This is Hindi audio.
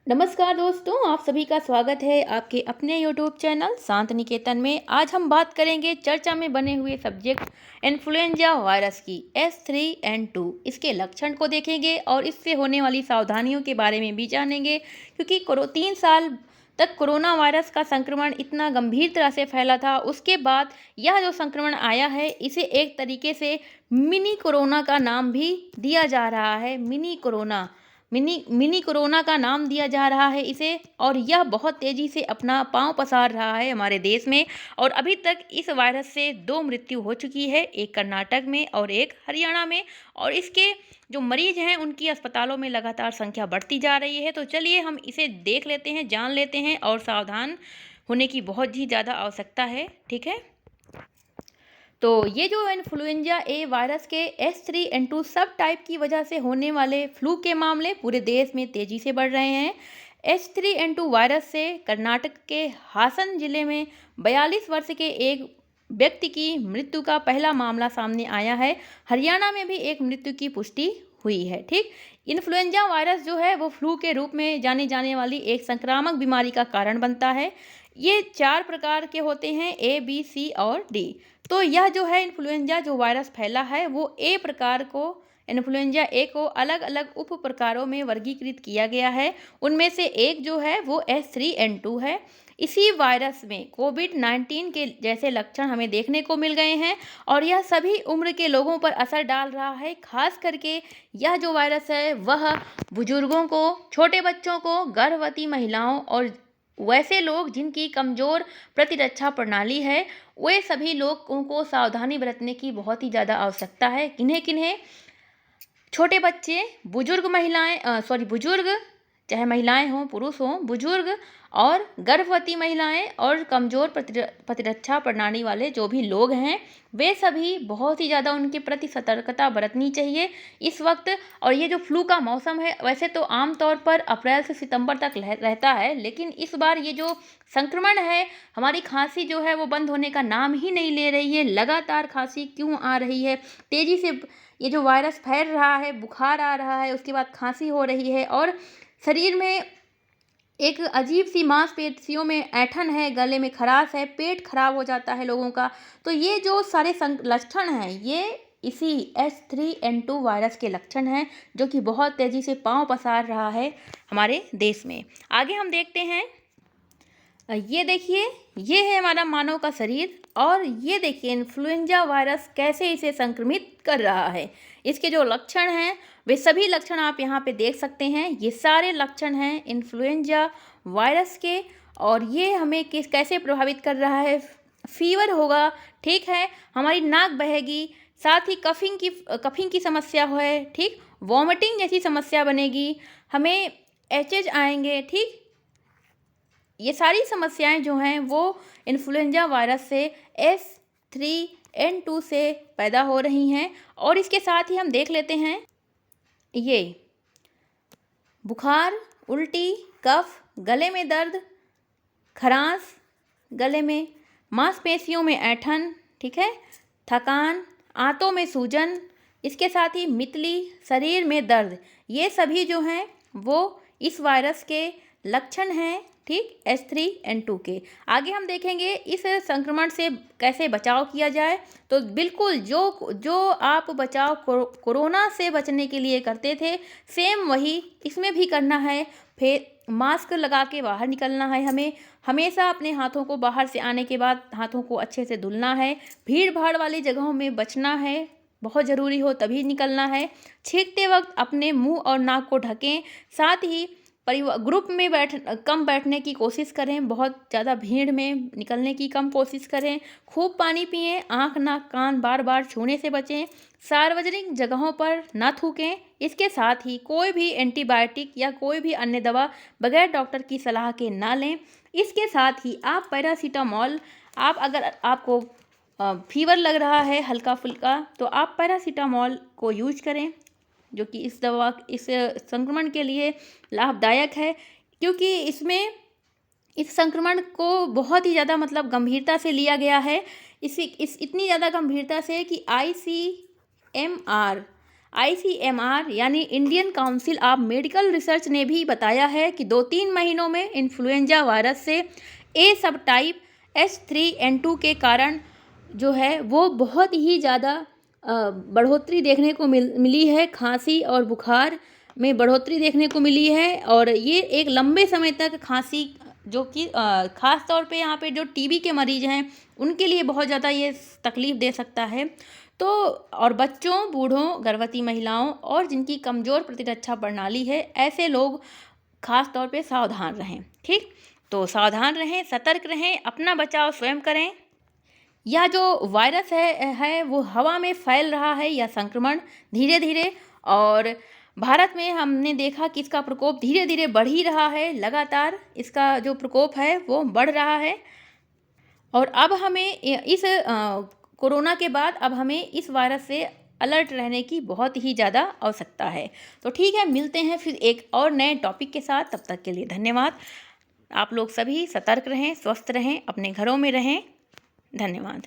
नमस्कार दोस्तों, आप सभी का स्वागत है आपके अपने यूट्यूब चैनल शांत निकेतन में। आज हम बात करेंगे चर्चा में बने हुए सब्जेक्ट इन्फ्लुएंजा वायरस की H3N2। इसके लक्षण को देखेंगे और इससे होने वाली सावधानियों के बारे में भी जानेंगे, क्योंकि 3 साल तक कोरोना वायरस का संक्रमण इतना गंभीर तरह से फैला था। उसके बाद यह जो संक्रमण आया है, इसे एक तरीके से मिनी कोरोना का नाम भी दिया जा रहा है। मिनी कोरोना का नाम दिया जा रहा है इसे, और यह बहुत तेज़ी से अपना पांव पसार रहा है हमारे देश में। और अभी तक इस वायरस से 2 मृत्यु हो चुकी है, एक कर्नाटक में और एक हरियाणा में। और इसके जो मरीज हैं उनकी अस्पतालों में लगातार संख्या बढ़ती जा रही है। तो चलिए हम इसे देख लेते हैं, जान लेते हैं, और सावधान होने की बहुत ही ज़्यादा आवश्यकता है। ठीक है, तो ये जो इन्फ्लुएंजा ए वायरस के H3N2 सब टाइप की वजह से होने वाले फ्लू के मामले पूरे देश में तेज़ी से बढ़ रहे हैं। H3N2 वायरस से कर्नाटक के हासन जिले में 42 वर्ष के एक व्यक्ति की मृत्यु का पहला मामला सामने आया है। हरियाणा में भी एक मृत्यु की पुष्टि हुई है। ठीक, इन्फ्लुएंजा वायरस जो है वो फ्लू के रूप में जानी जाने वाली एक संक्रामक बीमारी का कारण बनता है। ये 4 प्रकार के होते हैं, A, B, C और D। तो यह जो है इन्फ्लुएंजा जो वायरस फैला है वो ए प्रकार को, इन्फ्लुएंजा ए को अलग अलग उप प्रकारों में वर्गीकृत किया गया है। उनमें से एक जो है वो H3N2 है। इसी वायरस में कोविड-19 के जैसे लक्षण हमें देखने को मिल गए हैं, और यह सभी उम्र के लोगों पर असर डाल रहा है। खास करके यह जो वायरस है वह बुजुर्गों को, छोटे बच्चों को, गर्भवती महिलाओं और वैसे लोग जिनकी कमज़ोर प्रतिरक्षा प्रणाली है, वे सभी लोगों को सावधानी बरतने की बहुत ही ज़्यादा आवश्यकता है। किन्हें किन्हें? छोटे बच्चे, बुजुर्ग महिलाएं, बुजुर्ग, चाहे महिलाएं हों पुरुष हों, बुजुर्ग और गर्भवती महिलाएं और कमज़ोर प्रतिरक्षा प्रणाली वाले जो भी लोग हैं, वे सभी बहुत ही ज़्यादा उनके प्रति सतर्कता बरतनी चाहिए इस वक्त। और ये जो फ्लू का मौसम है, वैसे तो आमतौर पर अप्रैल से सितंबर तक रहता है, लेकिन इस बार ये जो संक्रमण है, हमारी खांसी जो है वो बंद होने का नाम ही नहीं ले रही है। लगातार खांसी क्यों आ रही है? तेज़ी से ये जो वायरस फैल रहा है, बुखार आ रहा है, उसके बाद खांसी हो रही है, और शरीर में एक अजीब सी मांसपेशियों में ऐंठन है, गले में खराश है, पेट खराब हो जाता है लोगों का। तो ये जो सारे लक्षण हैं, ये इसी H3N2 वायरस के लक्षण हैं, जो कि बहुत तेज़ी से पांव पसार रहा है हमारे देश में। आगे हम देखते हैं। ये देखिए, ये है हमारा मानव का शरीर, और ये देखिए इन्फ्लुएंजा वायरस कैसे इसे संक्रमित कर रहा है। इसके जो लक्षण हैं वे सभी लक्षण आप यहाँ पे देख सकते हैं। ये सारे लक्षण हैं इन्फ्लुएंजा वायरस के, और ये हमें कैसे प्रभावित कर रहा है। फीवर होगा, ठीक है, हमारी नाक बहेगी, साथ ही कफिंग की समस्या है, ठीक, वॉमिटिंग जैसी समस्या बनेगी, हमें एचेज आएंगे। ठीक, ये सारी समस्याएं जो हैं वो इन्फ्लुएंजा वायरस से H3N2 से पैदा हो रही हैं। और इसके साथ ही हम देख लेते हैं, ये बुखार, उल्टी, कफ, गले में दर्द, खरांश, गले में, मांसपेशियों में ऐंठन, ठीक है, थकान, आंतों में सूजन, इसके साथ ही मितली, शरीर में दर्द, ये सभी जो हैं वो इस वायरस के लक्षण हैं। ठीक, H3N2 के। आगे हम देखेंगे इस संक्रमण से कैसे बचाव किया जाए। तो बिल्कुल जो आप बचाव कोरोना से बचने के लिए करते थे, सेम वही इसमें भी करना है। फिर मास्क लगा के बाहर निकलना है, हमें हमेशा अपने हाथों को बाहर से आने के बाद हाथों को अच्छे से धुलना है। भीड़ भाड़ वाली जगहों में बचना है, बहुत ज़रूरी हो तभी निकलना है। छींकते वक्त अपने मुंह और नाक को ढकें। साथ ही ग्रुप में कम बैठने की कोशिश करें, बहुत ज़्यादा भीड़ में निकलने की कम कोशिश करें। खूब पानी पिएं, आँख नाक कान बार बार छूने से बचें। सार्वजनिक जगहों पर न थूकें। इसके साथ ही कोई भी एंटीबायोटिक या कोई भी अन्य दवा बगैर डॉक्टर की सलाह के ना लें। इसके साथ ही आप पैरासीटामॉल, अगर आपको फीवर लग रहा है हल्का फुल्का, तो आप पैरासीटामॉल को यूज करें, जो कि इस संक्रमण के लिए लाभदायक है, क्योंकि इसमें इस संक्रमण को बहुत ही ज़्यादा गंभीरता से लिया गया है। इतनी ज़्यादा गंभीरता से कि ICMR यानी Indian council of medical research ने भी बताया है कि 2-3 महीनों में इन्फ्लुएंजा वायरस से ए सब टाइप H3N2 के कारण जो है वो बहुत ही ज़्यादा बढ़ोतरी देखने को मिली है। खांसी और बुखार में बढ़ोतरी देखने को मिली है और ये एक लंबे समय तक खांसी जो कि ख़ास तौर पे यहाँ पे जो टीबी के मरीज़ हैं उनके लिए बहुत ज़्यादा ये तकलीफ़ दे सकता है। तो और बच्चों, बूढ़ों, गर्भवती महिलाओं और जिनकी कमज़ोर प्रतिरक्षा प्रणाली है, ऐसे लोग ख़ास तौर पे सावधान रहें। ठीक, तो सावधान रहें, सतर्क रहें, अपना बचाव स्वयं करें। यह जो वायरस है वो हवा में फैल रहा है, यह संक्रमण धीरे धीरे, और भारत में हमने देखा कि इसका प्रकोप धीरे धीरे बढ़ ही रहा है। लगातार इसका जो प्रकोप है वो बढ़ रहा है और अब हमें इस कोरोना के बाद अब हमें इस वायरस से अलर्ट रहने की बहुत ही ज़्यादा आवश्यकता है। तो ठीक है, मिलते हैं फिर एक और नए टॉपिक के साथ। तब तक के लिए धन्यवाद। आप लोग सभी सतर्क रहें, स्वस्थ रहें, अपने घरों में रहें। धन्यवाद।